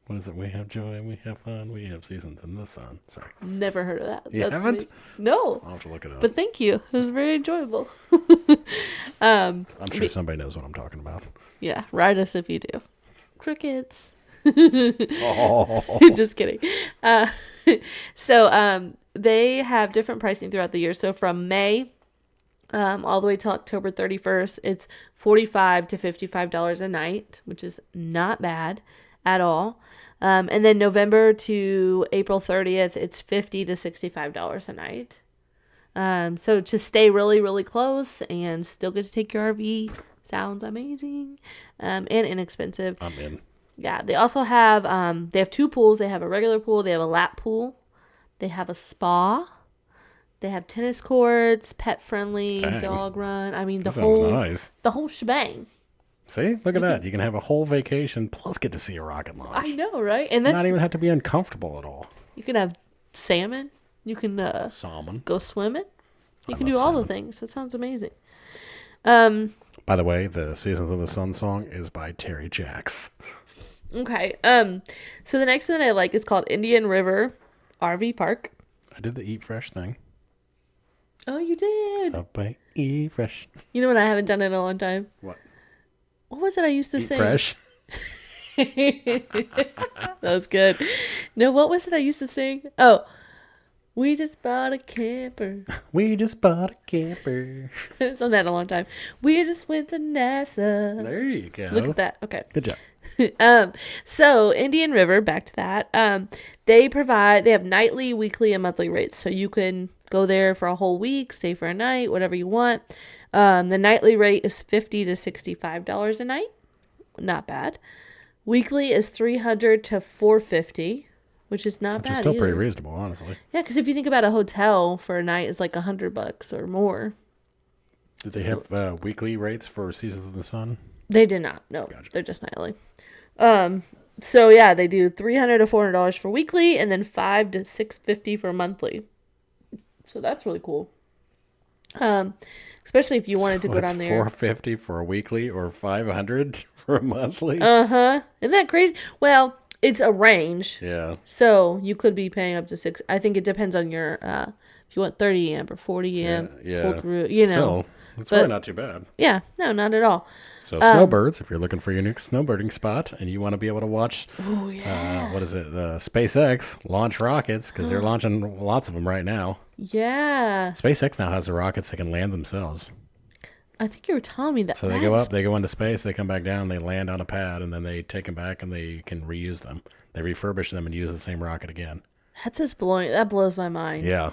What is it? We have joy, we have fun, we have seasons in the sun. Sorry. Never heard of that. You haven't? Amazing. No. I'll have to look it up. But thank you. It was very enjoyable. I'm sure somebody knows what I'm talking about. Yeah, write us if you do. Crickets. Oh. Just kidding. So they have different pricing throughout the year. So from May all the way till October 31st, it's $45 to $55 a night, which is not bad at all. And then November to April 30th, it's $50 to $65 a night. So to stay really, really close and still get to take your RV sounds amazing, and inexpensive. I'm in. Yeah, they also have, they have 2 pools. They have a regular pool. They have a lap pool. They have a spa. They have tennis courts, pet friendly, dog run. I mean, nice. The whole shebang. See, look at that. You can have a whole vacation plus get to see a rocket launch. I know, right? And that's not even have to be uncomfortable at all. You can have salmon. You can salmon. Go swimming. You can do all the things. That sounds amazing. By the way, the Seasons of the Sun song is by Terry Jacks. Okay. So the next one I like is called Indian River RV Park. I did the Eat Fresh thing. Oh, you did. Subway Eat Fresh. You know what I haven't done in a long time? What? What was it I used to say? Eat Fresh. That was good. No, what was it I used to sing? Oh, we just bought a camper. We just bought a camper. It's on that in a long time. We just went to NASA. There you go. Look at that. Okay. Good job. So Indian River, back to that. They have nightly, weekly, and monthly rates. So you can go there for a whole week, stay for a night, whatever you want. The nightly rate is $50 to $65 a night. Not bad. Weekly is $300 to $450, which is not bad. Which is still either. pretty reasonable, honestly. Yeah, because if you think about a hotel for a night, is like $100 or more. Did they have weekly rates for Seasons of the Sun? They did not. No, Gotcha. They're just nightly. So yeah, they do $300 to $400 for weekly, and then $500 to $650 for monthly. So that's really cool. Especially if you wanted to go down there. $450 for a weekly or $500 for a monthly. Isn't that crazy? Well, it's a range. Yeah. So you could be paying up to $6. I think it depends on your if you want 30 amp or 40 amp. Yeah. Pull through, you know. Still, it's really not too bad. Yeah. No, not at all. So snowbirds, if you're looking for your new snowbirding spot and you want to be able to watch, what is it, SpaceX launch rockets, because they're launching lots of them right now. Yeah. SpaceX now has the rockets that can land themselves. I think you were telling me that. So they go up, they go into space, they come back down, they land on a pad, and then they take them back and they can reuse them. They refurbish them and use the same rocket again. That blows my mind. Yeah.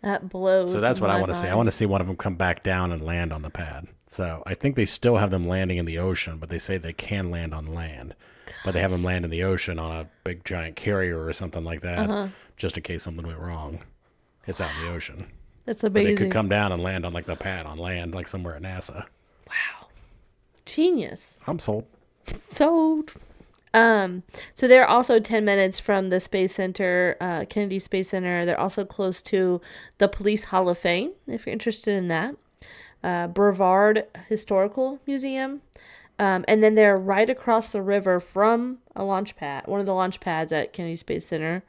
That blows. So that's what I want to mind. see. I want to see one of them come back down and land on the pad. So I think they still have them landing in the ocean, but they say they can land on land. But they have them land in the ocean on a big giant carrier or something like that, just in case something went wrong. It's out in the ocean. That's But amazing. it could come down and land on like the pad on land, like somewhere at NASA. Wow. Genius. I'm sold. Sold. So they're also 10 minutes from the Space Center, Kennedy Space Center. They're also close to the Police Hall of Fame, if you're interested in that. Brevard Historical Museum. And then they're right across the river from a launch pad, one of the launch pads at Kennedy Space Center.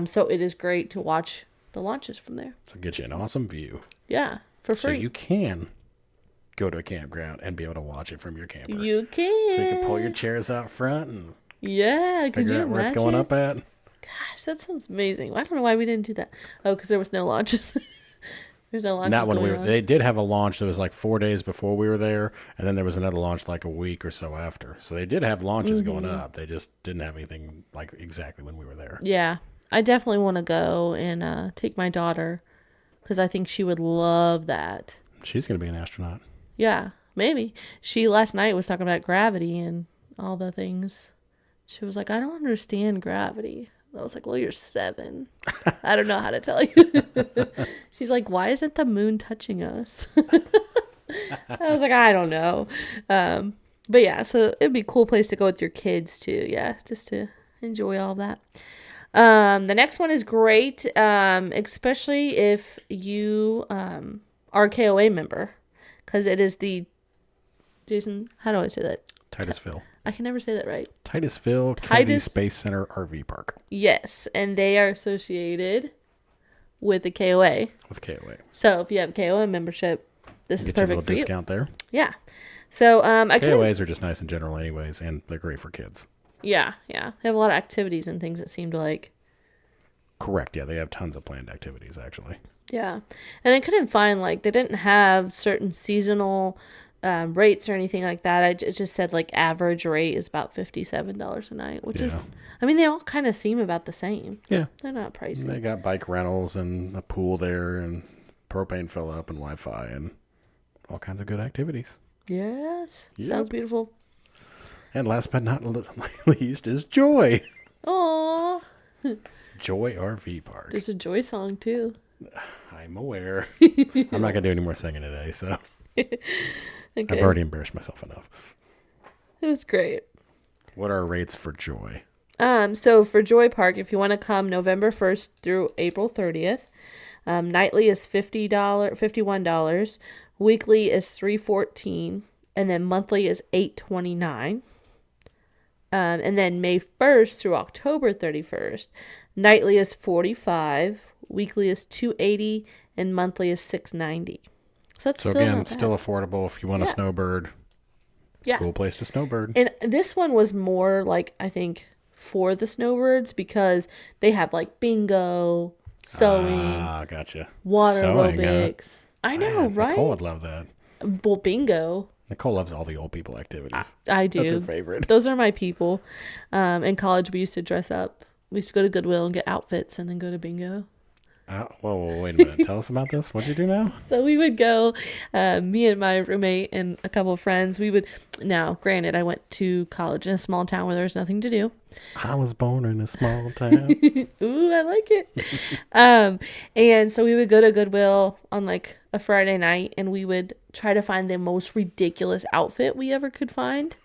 So it is great to watch the launches from there. So get you an awesome view. Yeah, for So free. you can go to a campground and be able to watch it from your camper. You can. So you can pull your chairs out front and Yeah, could figure you out where it's going imagine? up at. Gosh, that sounds amazing. I don't know why we didn't do that. Oh, because there was no launches. There's no launches Not when going we were. on. They did have a launch that was like 4 days before we were there, and then there was another launch like a week or so after. So they did have launches going up. They just didn't have anything like exactly when we were there. Yeah, I definitely want to go and take my daughter because I think she would love that. She's gonna be an astronaut. Yeah, maybe. She last night was talking about gravity and all the things. She was like, I don't understand gravity. I was like, well, you're 7. I don't know how to tell you. She's like, why isn't the moon touching us? I was like, I don't know. But yeah, so it'd be a cool place to go with your kids too. Yeah, just to enjoy all that. The next one is great, especially if you are a KOA member, because it is the, Jason, how do I say that? Titusville. I can never say that right. Titusville Kennedy Space Center RV Park. Yes, and they are associated with the KOA. With KOA. So if you have KOA membership, this is Get you a perfect little for you. discount there. Yeah. So KOAs are just nice in general anyways, and they're great for kids. Yeah. They have a lot of activities and things that seem to like. Correct. Yeah, they have tons of planned activities actually. Yeah. And I couldn't find they didn't have certain seasonal rates or anything like that. It just said average rate is about $57 a night, which is, I mean, they all kind of seem about the same. Yeah. They're not pricey. They got bike rentals and a pool there and propane fill up and Wi-Fi and all kinds of good activities. Yes. Yep. Sounds beautiful. And last but not least is Joy. Aww. Joy RV Park. There's a Joy song too. I'm aware. I'm not going to do any more singing today, so Okay. I've already embarrassed myself enough. It was great. What are our rates for Joy? So for Joy Park, if you want to come November 1st through April 30th, nightly is $51, weekly is $314, and then monthly is $829. And then May 1st through October 31st, nightly is $45, weekly is $280, and monthly is $690. So that's still again, not bad. still affordable if you want a snowbird. Yeah. Cool place to snowbird. And this one was more I think for the snowbirds because they have bingo, sewing, Gotcha. water Sewing, aerobics. I know, Man, right? Nicole would love that. Well, bingo. Nicole loves all the old people activities. I do. That's her favorite. Those are my people. In college, we used to dress up. We used to go to Goodwill and get outfits and then go to bingo. Whoa, wait a minute. Tell us about this. What'd you do now? So we would go, me and my roommate and a couple of friends, now, granted, I went to college in a small town where there's nothing to do. I was born in a small town. Ooh, I like it. And so we would go to Goodwill on a Friday night and we would try to find the most ridiculous outfit we ever could find.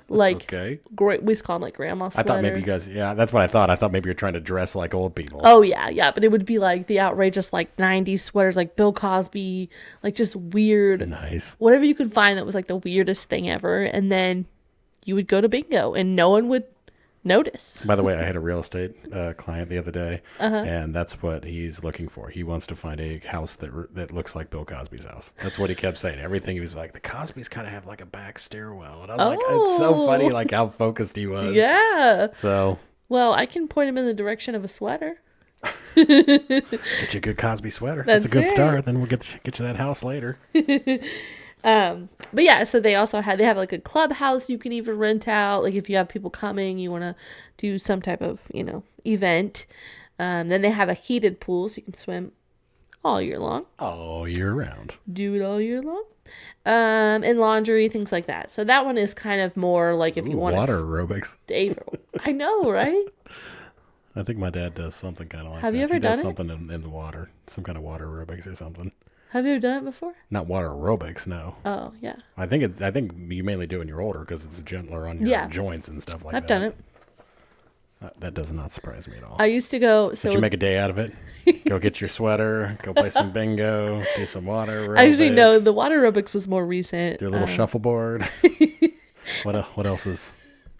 Okay. Great, we used to call them grandma I sweater. thought maybe you guys, that's what I thought. I thought maybe you're trying to dress like old people. Oh, yeah. But it would be the outrageous 90s sweaters like Bill Cosby, just weird. Nice. Whatever you could find that was the weirdest thing ever. And then you would go to bingo and no one would notice. By the way, I had a real estate client the other day, and that's what he's looking for. He wants to find a house that looks like Bill Cosby's house. That's what he kept saying. Everything he was like, the Cosbys kind of have a back stairwell. And I was like, it's so funny how focused he was. Yeah. So. Well, I can point him in the direction of a sweater. Get you a good Cosby sweater. That's a good right. start. Then we'll get you that house later. But yeah, so they have a clubhouse you can even rent out. If you have people coming, you want to do some type of, event. Then they have a heated pool so you can swim all year long. All year round. Do it all year long. And laundry, things like that. So that one is kind of more if you want water aerobics. I know, right? I think my dad does something kind of like that. Have you ever he does done something in the water, some kind of water aerobics or something. Have you ever done it before? Not water aerobics, no. Oh, yeah. I think you mainly do when you're older because it's gentler on your joints and stuff like that. I've done it. That does not surprise me at all. I used to go. So Did you make a day out of it? Go get your sweater, go play some bingo, do some water aerobics. Actually, no, the water aerobics was more recent. Do a little shuffleboard. What else is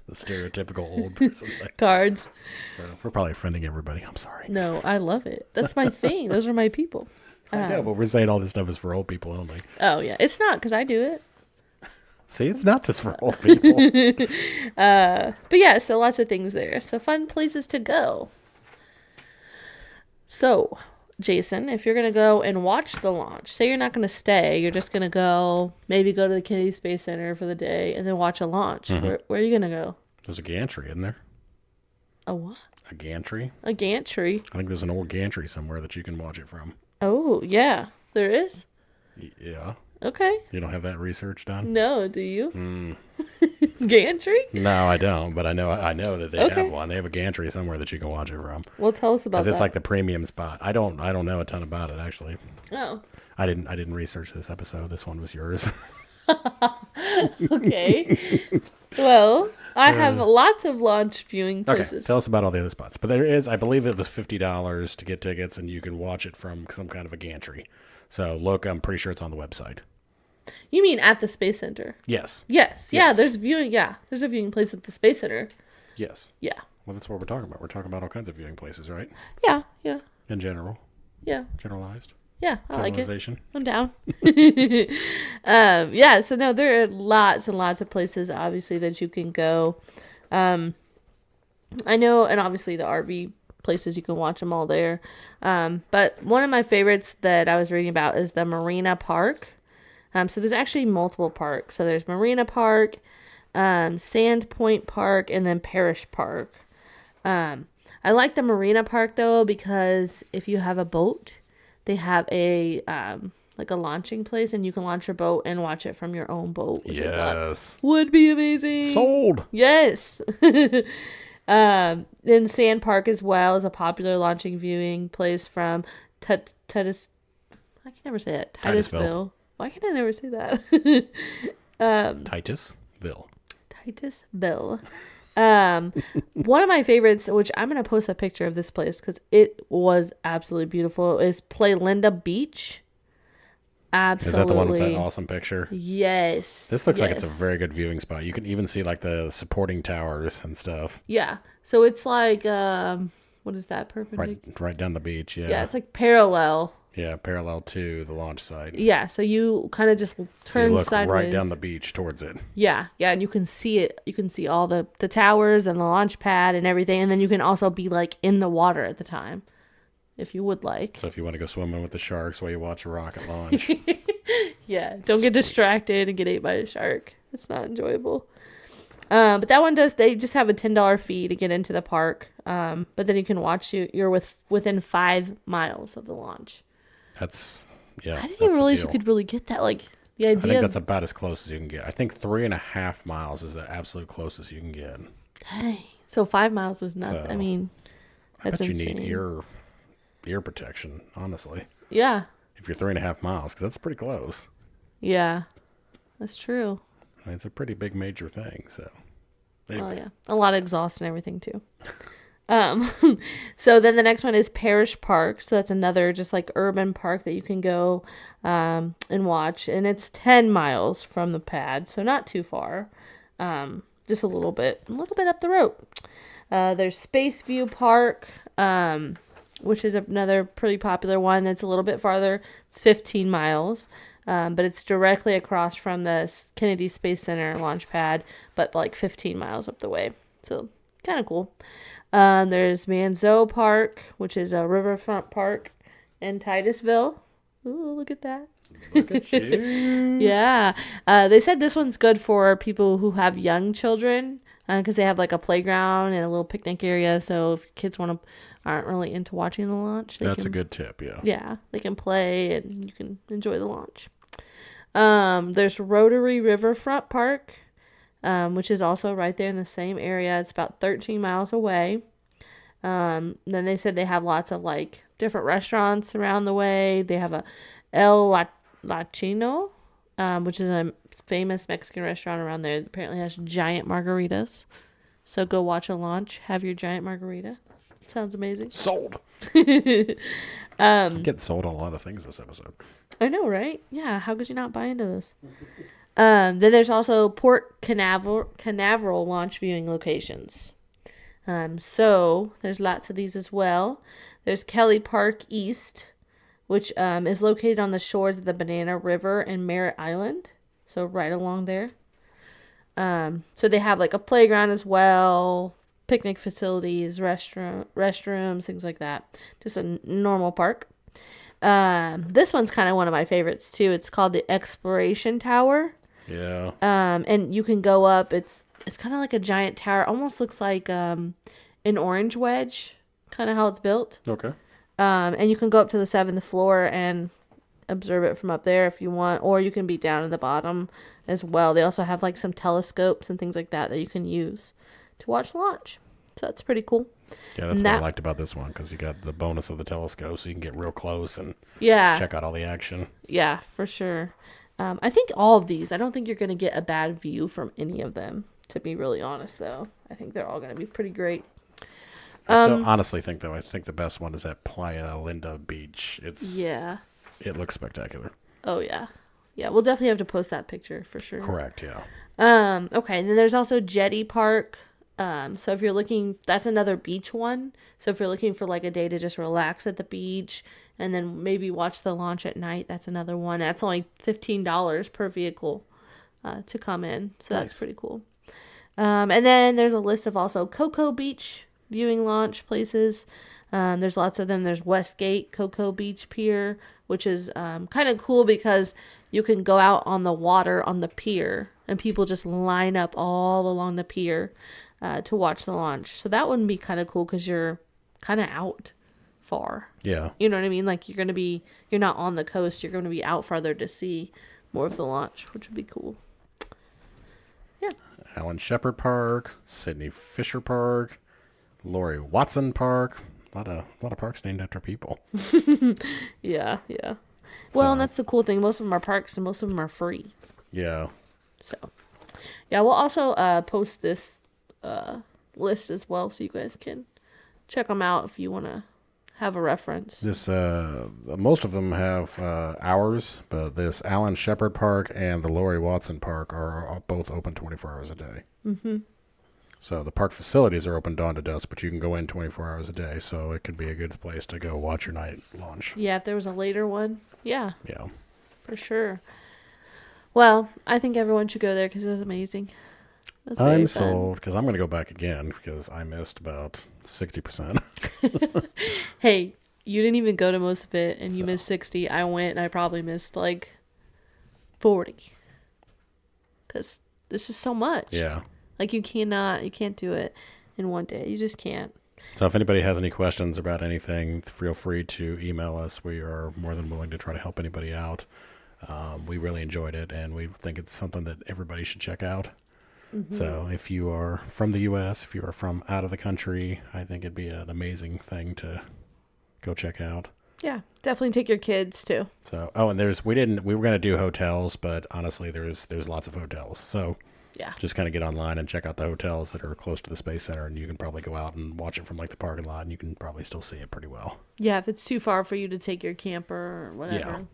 the stereotypical old person like? Cards. So we're probably offending everybody. I'm sorry. No, I love it. That's my thing. Those are my people. I know, but we're saying all this stuff is for old people only. Oh, yeah. It's not because I do it. See, it's not just for old people. But yeah, so lots of things there. So fun places to go. So, Jason, if you're going to go and watch the launch, say you're not going to stay, you're just going to go, maybe go to the Kennedy Space Center for the day and then watch a launch. Where are you going to go? There's a gantry, isn't there? A what? A gantry? A gantry. I think there's an old gantry somewhere that you can watch it from. Oh, yeah. There is? Yeah. Okay. You don't have that research done? No, do you? Gantry? No, I don't, but I know that they have one. They have a gantry somewhere that you can watch it from. Well, tell us about that. Because it's like the premium spot. I don't know a ton about it, actually. Oh. I didn't research this episode. This one was yours. Okay. Well, I have lots of launch viewing places. Okay, tell us about all the other spots. But there is, I believe it was $50 to get tickets, and you can watch it from some kind of a gantry. So look, I'm pretty sure it's on the website. You mean at the Space Center? Yes. Yes. Yeah, Yes. there's viewing. Yeah, there's a viewing place at the Space Center. Yes. Yeah. Well, that's what we're talking about. We're talking about all kinds of viewing places, right? Yeah. Yeah. In general. Yeah. Generalized. Yeah. I like it. Generalization. I'm down. Yeah. So no, there are lots and lots of places, obviously, that you can go. I know, and obviously the RV places, you can watch them all there. But one of my favorites that I was reading about is the Marina Park. So there's actually multiple parks. So there's Marina Park, Sandpoint Park, and then Parrish Park. I like the Marina Park though because if you have a boat, they have a like a launching place, and you can launch your boat and watch it from your own boat, which I thought would be amazing. Sold. Yes. Then Sand Park as well is a popular launching viewing place from Titusville. I can never say that. Titusville. Why can I never say that? Titusville. Titusville. One of my favorites, which I'm going to post a picture of this place because it was absolutely beautiful, is Play Linda Beach. Absolutely. Is that the one with that awesome picture? Yes. This looks like it's a very good viewing spot. You can even see like the supporting towers and stuff. Yeah. So it's like, what is that? Perpendicular? Right down the beach, yeah. Yeah, it's like parallel. Yeah, parallel to the launch site. Yeah, so you kind of just turn you look sideways. right down the beach towards it. Yeah, and you can see it. You can see all the towers and the launch pad and everything. And then you can also be like in the water at the time, if you would like. So if you want to go swimming with the sharks while you watch a rocket launch. Yeah, don't get distracted and get ate by a shark. It's not enjoyable. But that one they just have a $10 fee to get into the park. But then you can watch, you're within 5 miles of the launch. That's, I didn't even realize you could really get that. Like the idea. I think that's about as close as you can get. I think 3.5 miles is the absolute closest you can get. Dang. So 5 miles is nothing. So, I mean, that's I bet insane. you need ear protection, honestly. Yeah. If you're 3.5 miles, because that's pretty close. Yeah, that's true. I mean, it's a pretty big major thing. So, anyways. Oh yeah, a lot of exhaust and everything too. So then the next one is Parrish Park. So that's another just like urban park that you can go and watch, and it's 10 miles from the pad, so not too far. Just a little bit up the road. There's Space View Park, which is another pretty popular one. It's a little bit farther. It's 15 miles. But it's directly across from the Kennedy Space Center launch pad, but like 15 miles up the way. So kind of cool. There's Manzo Park, which is a riverfront park in Titusville. Ooh, look at that. Look at you. Yeah. They said this one's good for people who have young children because they have like a playground and a little picnic area. So if kids aren't really into watching the launch, that's a good tip. Yeah. Yeah, they can play and you can enjoy the launch. There's Rotary Riverfront Park, which is also right there in the same area. It's about 13 miles away. Then they said they have lots of like different restaurants around the way. They have a El Lachino, which is a famous Mexican restaurant around there. It apparently has giant margaritas. So go watch a launch. Have your giant margarita. Sounds amazing. Sold. I'm getting sold on a lot of things this episode. I know, right? Yeah. How could you not buy into this? Then there's also Port Canaveral launch viewing locations. So there's lots of these as well. There's Kelly Park East, which is located on the shores of the Banana River and Merritt Island. So right along there. So they have like a playground as well, picnic facilities, restrooms, things like that. Just a normal park. This one's kind of one of my favorites too. It's called the Exploration Tower. Yeah. And you can go up. It's kind of like a giant tower. Almost looks like an orange wedge, kind of how it's built. Okay. And you can go up to the 7th floor and observe it from up there if you want, or you can be down at the bottom as well. They also have like some telescopes and things like that you can use to watch the launch. So that's pretty cool. Yeah, that's what I liked about this one, because you got the bonus of the telescope, so you can get real close and check out all the action. Yeah, for sure. I think all of these, I don't think you're going to get a bad view from any of them, to be really honest, though. I think they're all going to be pretty great. I still honestly think, though, I think the best one is at Playa Linda Beach. It looks spectacular. Oh, yeah. Yeah, we'll definitely have to post that picture for sure. Correct, yeah. Okay, and then there's also Jetty Park. So if you're looking, that's another beach one. So if you're looking for like a day to just relax at the beach and then maybe watch the launch at night, that's another one. That's only $15 per vehicle to come in. So that's pretty cool. And then there's a list of also Cocoa Beach viewing launch places. There's lots of them. There's Westgate Cocoa Beach Pier, which is kind of cool because you can go out on the water on the pier and people just line up all along the pier to watch the launch. So that wouldn't be kind of cool because you're kind of out far. Yeah. You know what I mean? Like you're not on the coast. You're going to be out farther to see more of the launch, which would be cool. Yeah. Alan Shepard Park, Sidney Fisher Park, Lori Watson Park. A lot of parks named after people. Yeah. Well, and that's the cool thing. Most of them are parks and most of them are free. Yeah. So, yeah, we'll also post this list as well so you guys can check them out if you want to have a reference. This most of them have hours, but this Alan Shepard Park and the Lori Watson Park are both open 24 hours a day. Mm-hmm. So the park facilities are open dawn to dusk, but you can go in 24 hours a day, so it could be a good place to go watch your night launch. Yeah, if there was a later one. Yeah. Yeah. For sure. Well, I think everyone should go there because it was amazing. I'm sold, because I'm going to go back again because I missed about 60%. Hey, you didn't even go to most of it, and you missed 60. I went, and I probably missed like 40. Because there's just so much. Yeah. Like you can't do it in one day. You just can't. So if anybody has any questions about anything, feel free to email us. We are more than willing to try to help anybody out. We really enjoyed it, and we think it's something that everybody should check out. Mm-hmm. So if you are from the U.S., if you are from out of the country, I think it'd be an amazing thing to go check out. Yeah, definitely take your kids too. So, and we were going to do hotels, but honestly, there's lots of hotels. So yeah, just kind of get online and check out the hotels that are close to the Space Center, and you can probably go out and watch it from like the parking lot, and you can probably still see it pretty well. Yeah, if it's too far for you to take your camper or whatever.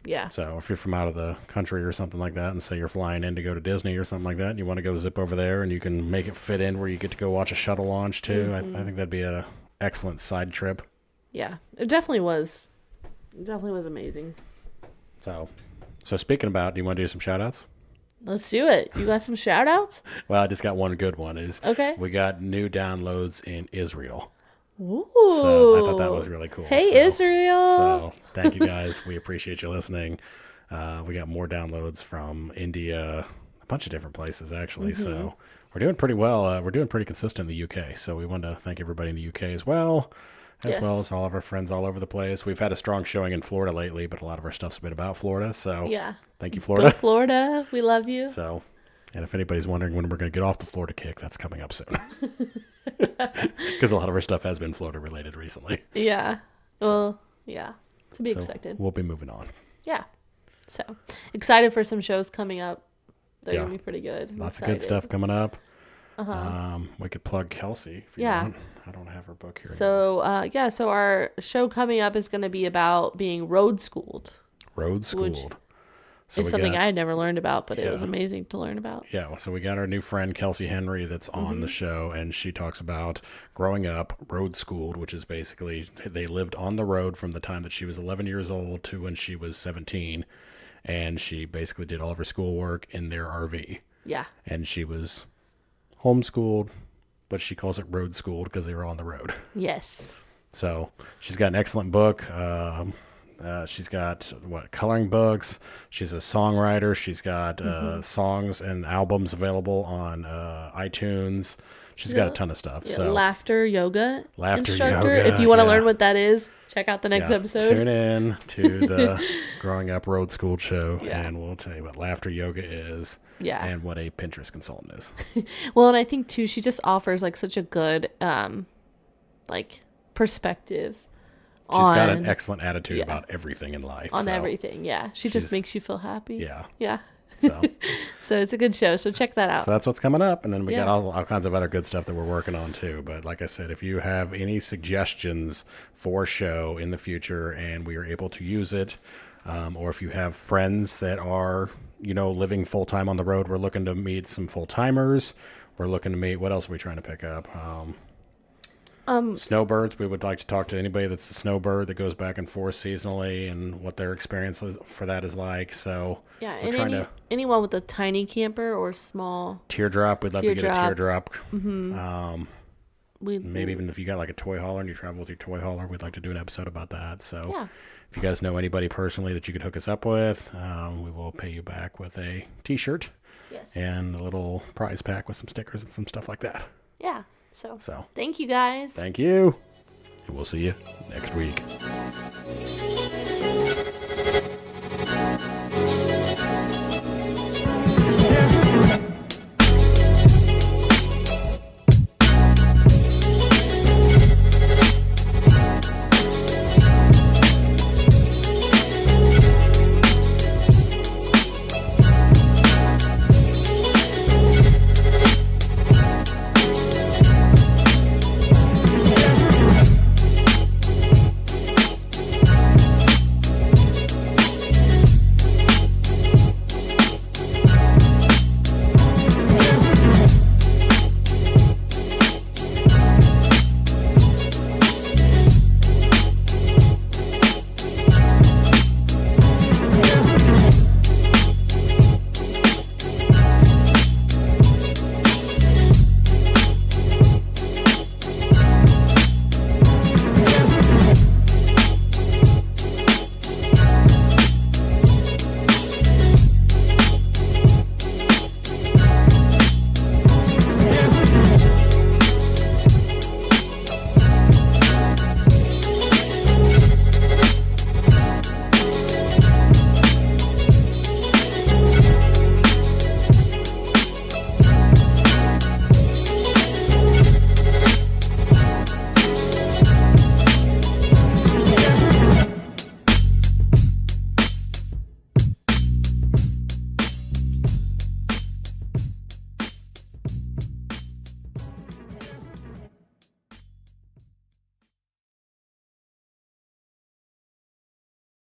Yeah. So if you're from out of the country or something like that, and say you're flying in to go to Disney or something like that, and you want to go zip over there, and you can make it fit in where you get to go watch a shuttle launch too, I think that'd be an excellent side trip. Yeah, it definitely was. It definitely was amazing. So speaking about, do you want to do some shout outs? Let's do it. You got some shout outs? Well, I just got one good one. Okay. We got new downloads in Israel. Ooh. So I thought that was really cool. Hey, Israel. So thank you guys. We appreciate you listening. We got more downloads from India, a bunch of different places actually. Mm-hmm. So we're doing pretty well. We're doing pretty consistent in the UK. So we want to thank everybody in the UK as well. As well as all of our friends all over the place. We've had a strong showing in Florida lately, but a lot of our stuff's been about Florida. So yeah, thank you, Florida. Go Florida. We love you. So And if anybody's wondering when we're going to get off the Florida kick, that's coming up soon. Because a lot of our stuff has been Florida related recently. Yeah. Well, yeah. To be expected. We'll be moving on. Yeah. So excited for some shows coming up. They're going to be pretty good. Lots of good stuff coming up. We could plug Kelsey if you want. I don't have her book here. So, so our show coming up is going to be about being road schooled. Road schooled. So it's something I had never learned about, but it was amazing to learn about. Yeah, so we got our new friend, Kelsey Henry, that's on the show, and she talks about growing up road schooled, which is basically they lived on the road from the time that she was 11 years old to when she was 17, and she basically did all of her schoolwork in their RV. Yeah. And she was homeschooled, but she calls it road schooled because they were on the road. Yes. So she's got an excellent book. She's got coloring books. She's a songwriter. She's got songs and albums available on iTunes. She's got a ton of stuff. Yeah, so laughter yoga instructor. Yoga, if you want to learn what that is, check out the next episode. Tune in to the Growing Up Road School show, and we'll tell you what laughter yoga is, and what a Pinterest consultant is. Well, and I think too, she just offers like such a good perspective. She's got an excellent attitude about everything in life. Everything, yeah. She just makes you feel happy. Yeah. Yeah. So it's a good show. So check that out. So that's what's coming up. And then we got all kinds of other good stuff that we're working on too. But like I said, if you have any suggestions for a show in the future and we are able to use it, or if you have friends that are, living full-time on the road, we're looking to meet some full-timers. We're looking to meet, what else are we trying to pick up? Snowbirds. We would like to talk to anybody that's a snowbird that goes back and forth seasonally and what their experience for that is like. So and anyone with a tiny camper or small teardrop, we'd love to get a teardrop. Maybe even if you got like a toy hauler and you travel with your toy hauler, we'd like to do an episode about that. So if you guys know anybody personally that you could hook us up with, we will pay you back with a t-shirt and a little prize pack with some stickers and some stuff like that. Yeah. So thank you guys. Thank you. And we'll see you next week.